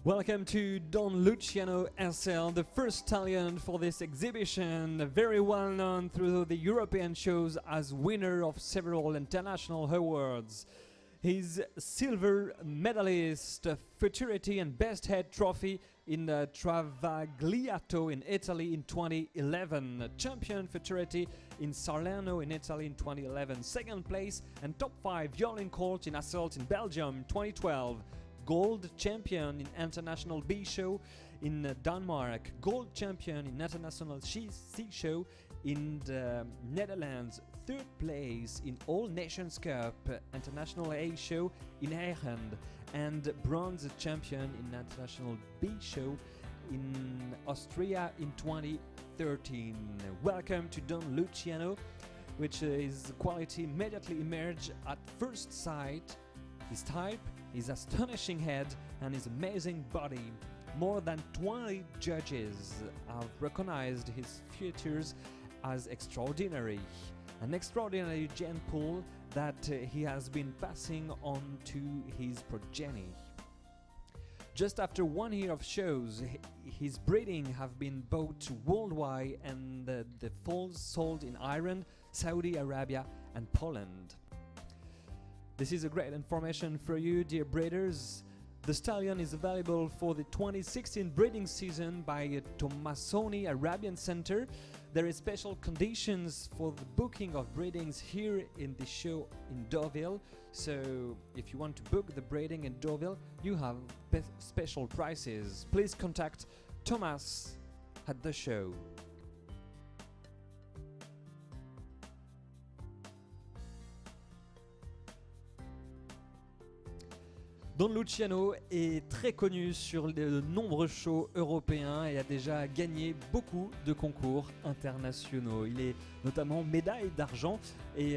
Welcome to Don Luciano SL, the first Italian for this exhibition, very well known through the European shows as winner of several international awards. He's silver medalist, Futurity and Best Head Trophy in Travagliato in Italy in 2011, champion Futurity in Salerno in Italy in 2011, second place and top 5 violin court in Assault in Belgium 2012. Gold champion in International B Show in Denmark, gold champion in International C Show in the Netherlands, third place in All Nations Cup International A Show in Aachen, and bronze champion in International B Show in Austria in 2013. Welcome to Don Luciano, which his quality immediately emerged at first sight. His type, his astonishing head and his amazing body. More than 20 judges have recognized his features as extraordinary. An extraordinary gene pool that he has been passing on to his progeny. Just after 1 year of shows, his breeding have been bought worldwide and the foals sold in Ireland, Saudi Arabia and Poland. This is a great information for you, dear breeders. The stallion is available for the 2016 breeding season by Tomassoni Arabian Center. There is special conditions for the booking of breedings here in the show in Deauville. So if you want to book the breeding in Deauville, you have special prices. Please contact Thomas at the show. Don Luciano est très connu sur de nombreux shows européens et a déjà gagné beaucoup de concours internationaux. Il est notamment médaille d'argent et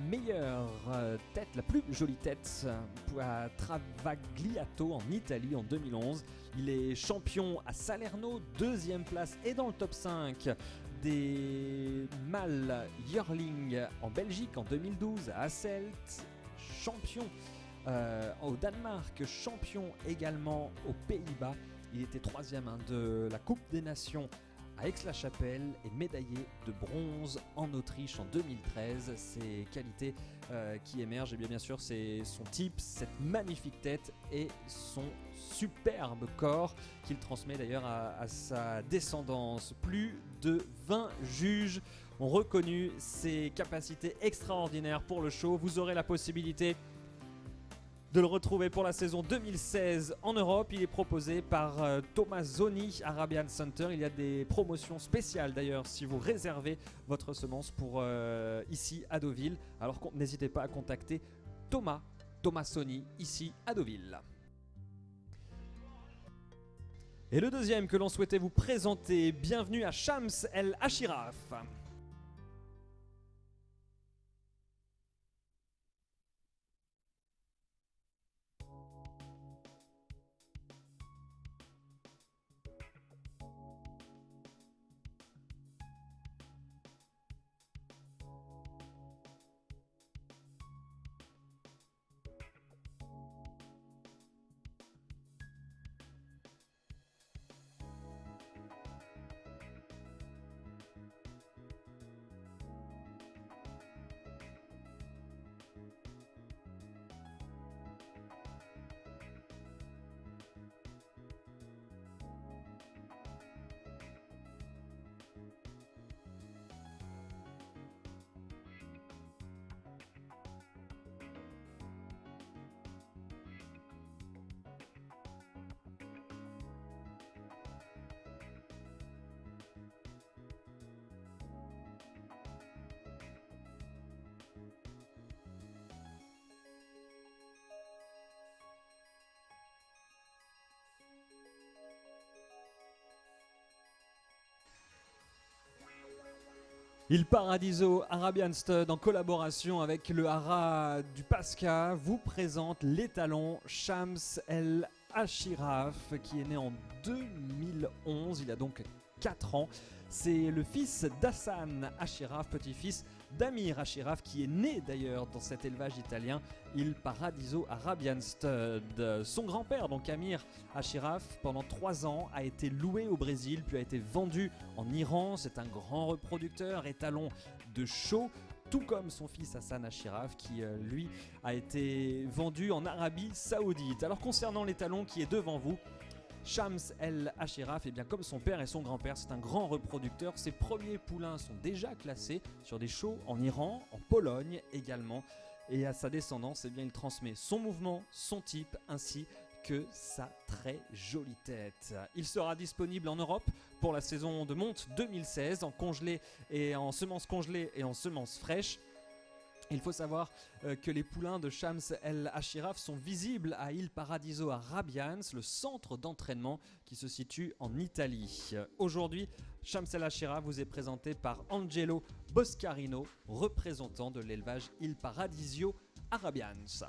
meilleure tête, la plus jolie tête à Travagliato en Italie en 2011. Il est champion à Salerno, deuxième place et dans le top 5 des mâles yearling en Belgique en 2012 à Hasselt, champion au Danemark, champion également aux Pays-Bas. Il était troisième de la Coupe des Nations à Aix-la-Chapelle et médaillé de bronze en Autriche en 2013. Ses qualités qui émergent, et bien sûr c'est son type, cette magnifique tête et son superbe corps qu'il transmet d'ailleurs à sa descendance. Plus de 20 juges ont reconnu ses capacités extraordinaires pour le show. Vous aurez la possibilité de le retrouver pour la saison 2016 en Europe. Il est proposé par Tomassoni Arabian Center. Il y a des promotions spéciales d'ailleurs si vous réservez votre semence pour ici à Deauville. Alors n'hésitez pas à contacter Tomassoni ici à Deauville. Et le deuxième que l'on souhaitait vous présenter, bienvenue à Shams El Ashiraf. Il Paradiso Arabian Stud en collaboration avec le Hara du Pasca vous présente l'étalon Shams El Ashiraf qui est né en 2011, il a donc 4 ans. C'est le fils d'Hassan Ashiraf, petit-fils d'Amir Ashiraf, qui est né d'ailleurs dans cet élevage italien, Il Paradiso Arabian Stud. Son grand-père, donc Amir Ashiraf, pendant 3 ans, a été loué au Brésil, puis a été vendu en Iran. C'est un grand reproducteur, étalon de show, tout comme son fils Hassan Ashiraf, qui lui a été vendu en Arabie Saoudite. Alors concernant l'étalon qui est devant vous, Shams El Ashiraf, et bien comme son père et son grand-père, c'est un grand reproducteur. Ses premiers poulains sont déjà classés sur des shows en Iran, en Pologne également. Et à sa descendance, eh bien, il transmet son mouvement, son type, ainsi que sa très jolie tête. Il sera disponible en Europe pour la saison de monte 2016 en congelé et en semences congelées et en semences fraîches. Il faut savoir que les poulains de Shams El Ashiraf sont visibles à Il Paradiso Arabians, le centre d'entraînement qui se situe en Italie. Aujourd'hui, Shams El Ashiraf vous est présenté par Angelo Boscarino, représentant de l'élevage Il Paradisio Arabians.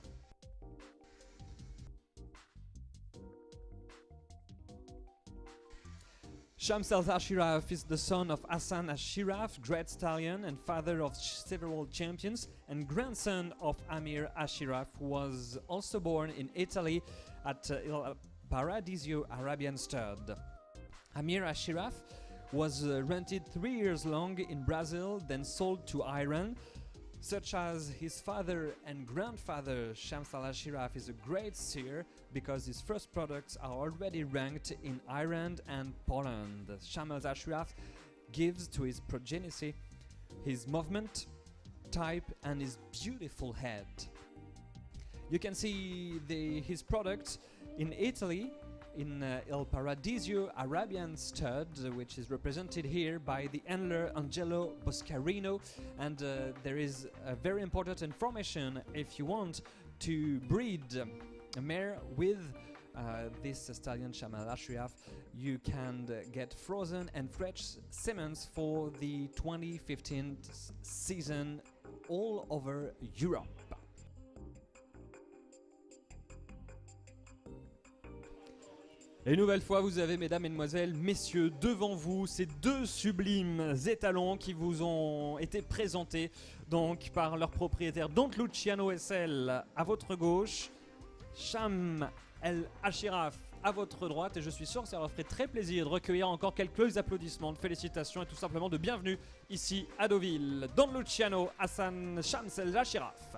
Shams El Ashiraf is the son of Hassan Ashiraf, great stallion and father of several champions, and grandson of Amir Ashiraf, who was also born in Italy at Il Paradisio Arabian Stud. Amir Ashiraf was rented 3 years long in Brazil, then sold to Iran. Such as his father and grandfather, Shams El Ashiraf is a great steer because his first products are already ranked in Iran and Poland. Shams El Ashiraf gives to his progeny his movement, type and his beautiful head. You can see his products in Italy, in Il Paradisio Arabian Stud, which is represented here by the handler Angelo Boscarino. And there is a very important information: if you want to breed a mare with this stallion Shams El Ashiraf, you can get frozen and fresh semens for the 2015 season all over Europe. Et une nouvelle fois, vous avez, mesdames, mesdemoiselles, messieurs, devant vous, ces 2 sublimes étalons qui vous ont été présentés donc par leur propriétaire Don Luciano SL à votre gauche, Shams El Ashiraf à votre droite, et je suis sûr que ça leur ferait très plaisir de recueillir encore quelques applaudissements, de félicitations et tout simplement de bienvenue ici à Deauville. Don Luciano, Hassan, Shams El Ashiraf.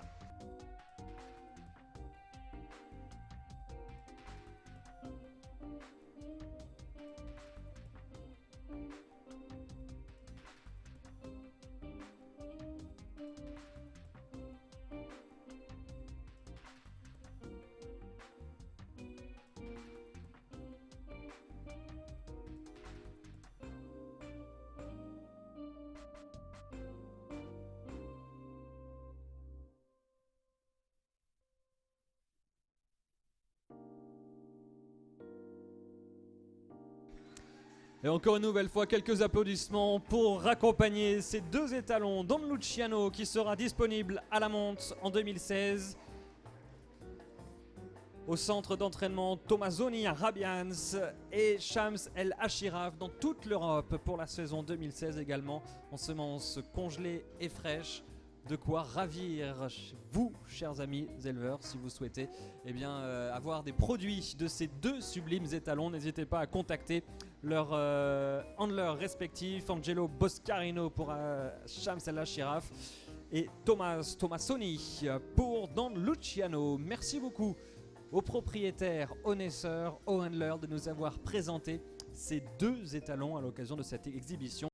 Et encore une nouvelle fois, quelques applaudissements pour accompagner ces 2 étalons. Don Luciano qui sera disponible à la monte en 2016 au centre d'entraînement Tomazoni Arabians, et Shams El Ashiraf dans toute l'Europe pour la saison 2016 également, en semences congelées et fraîches. De quoi ravir vous, chers amis éleveurs, si vous souhaitez avoir des produits de ces 2 sublimes étalons. N'hésitez pas à contacter leur handler respectif, Angelo Boscarino pour Shams El Ashiraf et Tomasoni pour Don Luciano. Merci beaucoup aux propriétaires, aux naisseurs, aux handlers de nous avoir présenté ces 2 étalons à l'occasion de cette exhibition.